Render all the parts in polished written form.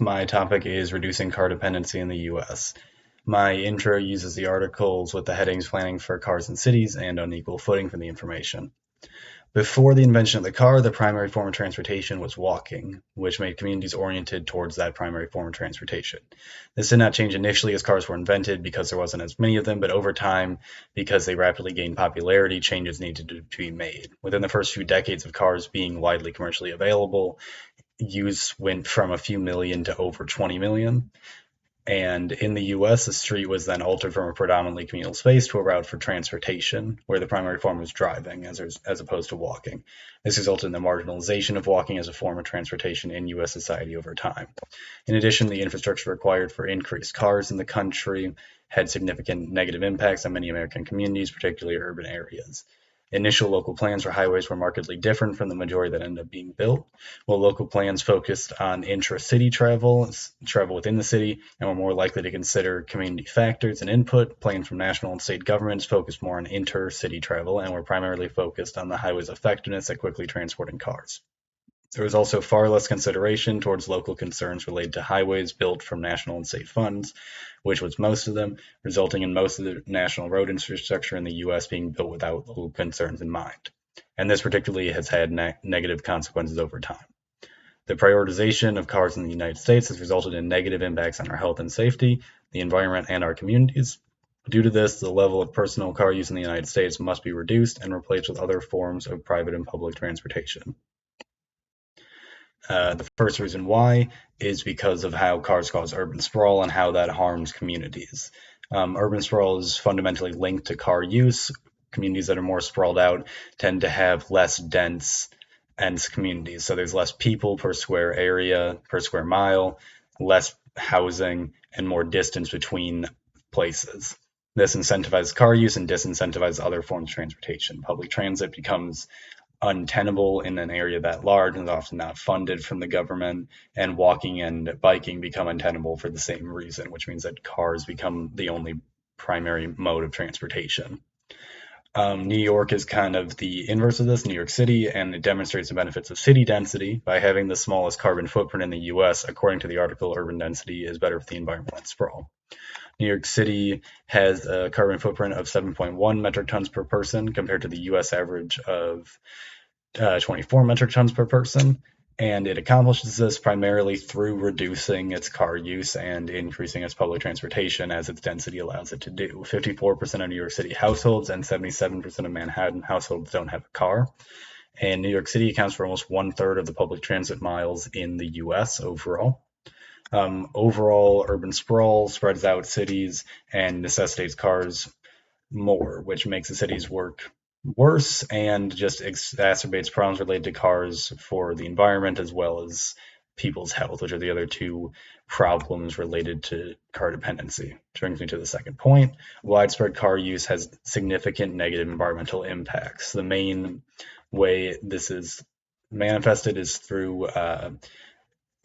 My topic is reducing car dependency in the US. My intro uses the articles with the headings Planning for Cars and Cities and Unequal Footing for the information. Before the invention of the car, the primary form of transportation was walking, which made communities oriented towards that primary form of transportation. This did not change initially as cars were invented because there wasn't as many of them, but over time, because they rapidly gained popularity, changes needed to be made. Within the first few decades of cars being widely commercially available, use went from a few million to over 20 million. And in the US, the street was then altered from a predominantly communal space to a route for transportation, where the primary form was driving as opposed to walking. This resulted in the marginalization of walking as a form of transportation in US society over time. In addition, the infrastructure required for increased cars in the country had significant negative impacts on many American communities, particularly urban areas. Initial local plans for highways were markedly different from the majority that ended up being built, while local plans focused on intra-city travel within the city, and were more likely to consider community factors and input. Plans from national and state governments focused more on inter-city travel and were primarily focused on the highway's effectiveness at quickly transporting cars. There was also far less consideration towards local concerns related to highways built from national and state funds, which was most of them, resulting in most of the national road infrastructure in the US being built without local concerns in mind. And this particularly has had negative consequences over time. The prioritization of cars in the United States has resulted in negative impacts on our health and safety, the environment, and our communities. Due to this, the level of personal car use in the United States must be reduced and replaced with other forms of private and public transportation. The first reason why is because of how cars cause urban sprawl and how that harms communities. Urban sprawl is fundamentally linked to car use. Communities that are more sprawled out tend to have less dense communities. So there's less people per square area, per square mile, less housing, and more distance between places. This incentivizes car use and disincentivizes other forms of transportation. Public transit becomes untenable in an area that large and is often not funded from the government, and walking and biking become untenable for the same reason, which means that cars become the only primary mode of transportation. New York is kind of the inverse of this, New York City, and it demonstrates the benefits of city density by having the smallest carbon footprint in the US. According to the article, urban density is better for the environment than sprawl. New York City has a carbon footprint of 7.1 metric tons per person compared to the US average of 24 metric tons per person. And it accomplishes this primarily through reducing its car use and increasing its public transportation as its density allows it to do. 54% of New York City households and 77% of Manhattan households don't have a car. And New York City accounts for almost 1/3 of the public transit miles in the US overall. Overall, urban sprawl spreads out cities and necessitates cars more, which makes the cities work worse and just exacerbates problems related to cars for the environment as well as people's health, which are the other two problems related to car dependency. Which brings me to the second point. Widespread car use has significant negative environmental impacts. The main way this is manifested is through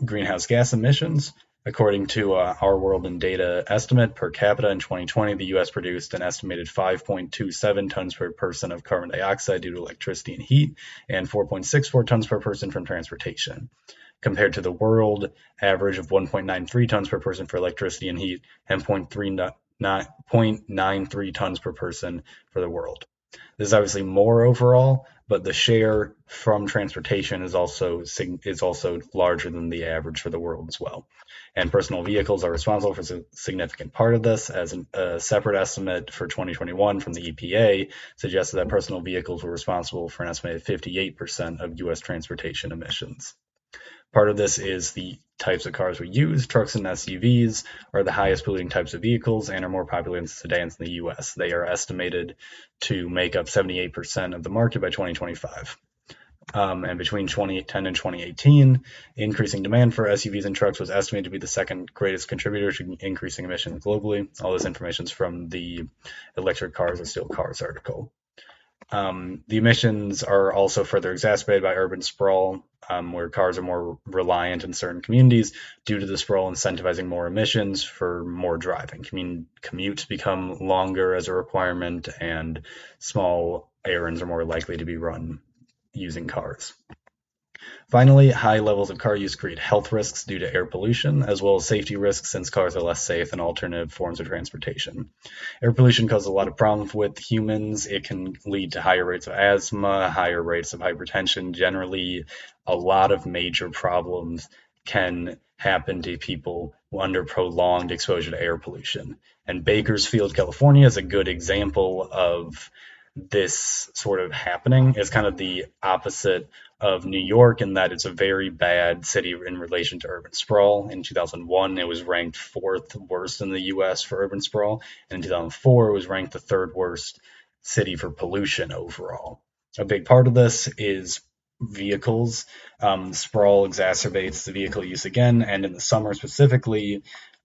greenhouse gas emissions. According to our World in Data estimate, per capita in 2020, the U.S. produced an estimated 5.27 tons per person of carbon dioxide due to electricity and heat, and 4.64 tons per person from transportation, compared to the world average of 1.93 tons per person for electricity and heat, and 0.93 tons per person for the world. This is obviously more overall, but the share from transportation is also larger than the average for the world as well. And personal vehicles are responsible for a significant part of this, as a separate estimate for 2021 from the EPA suggested that personal vehicles were responsible for an estimated 58% of U.S. transportation emissions. Part of this is the types of cars we use. Trucks and SUVs are the highest polluting types of vehicles and are more popular than sedans in the US. They are estimated to make up 78% of the market by 2025. And between 2010 and 2018, increasing demand for SUVs and trucks was estimated to be the second greatest contributor to increasing emissions globally. All this information is from the Electric Cars and Steel Cars article. The emissions are also further exacerbated by urban sprawl, where cars are more reliant in certain communities due to the sprawl incentivizing more emissions for more driving. Commutes become longer as a requirement, and small errands are more likely to be run using cars. Finally, high levels of car use create health risks due to air pollution, as well as safety risks since cars are less safe than alternative forms of transportation. Air pollution causes a lot of problems with humans. It can lead to higher rates of asthma, higher rates of hypertension. Generally, a lot of major problems can happen to people under prolonged exposure to air pollution. And Bakersfield, California is a good example of this sort of happening. It's kind of the opposite of New York in that it's a very bad city in relation to urban sprawl. In 2001, it was ranked fourth worst in the US for urban sprawl. And in 2004, it was ranked the third worst city for pollution overall. A big part of this is vehicles. Sprawl exacerbates the vehicle use again, and in the summer specifically,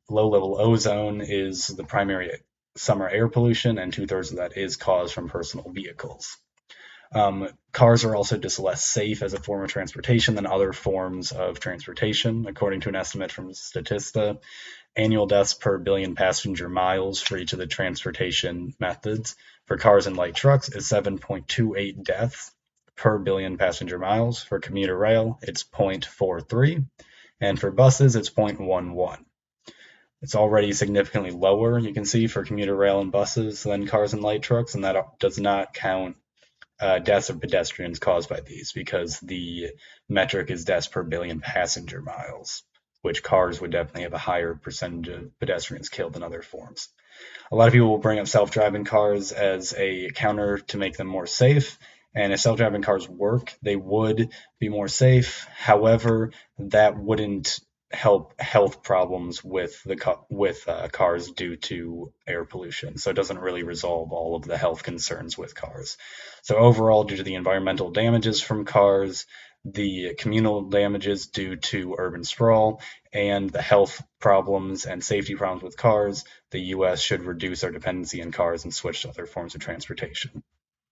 low level ozone is the primary summer air pollution, and two-thirds of that is caused from personal vehicles. Cars are also just less safe as a form of transportation than other forms of transportation. According to an estimate from Statista, annual deaths per billion passenger miles for each of the transportation methods for cars and light trucks is 7.28 deaths per billion passenger miles. For commuter rail, it's 0.43, and for buses, it's 0.11. It's already significantly lower, you can see, for commuter rail and buses than cars and light trucks, and that does not count deaths of pedestrians caused by these, because the metric is deaths per billion passenger miles, which cars would definitely have a higher percentage of pedestrians killed than other forms. A lot of people will bring up self-driving cars as a counter to make them more safe. And if self-driving cars work, they would be more safe. However, that wouldn't help health problems with cars due to air pollution. So it doesn't really resolve all of the health concerns with cars. So overall, due to the environmental damages from cars, the communal damages due to urban sprawl, and the health problems and safety problems with cars, the US should reduce our dependency on cars and switch to other forms of transportation.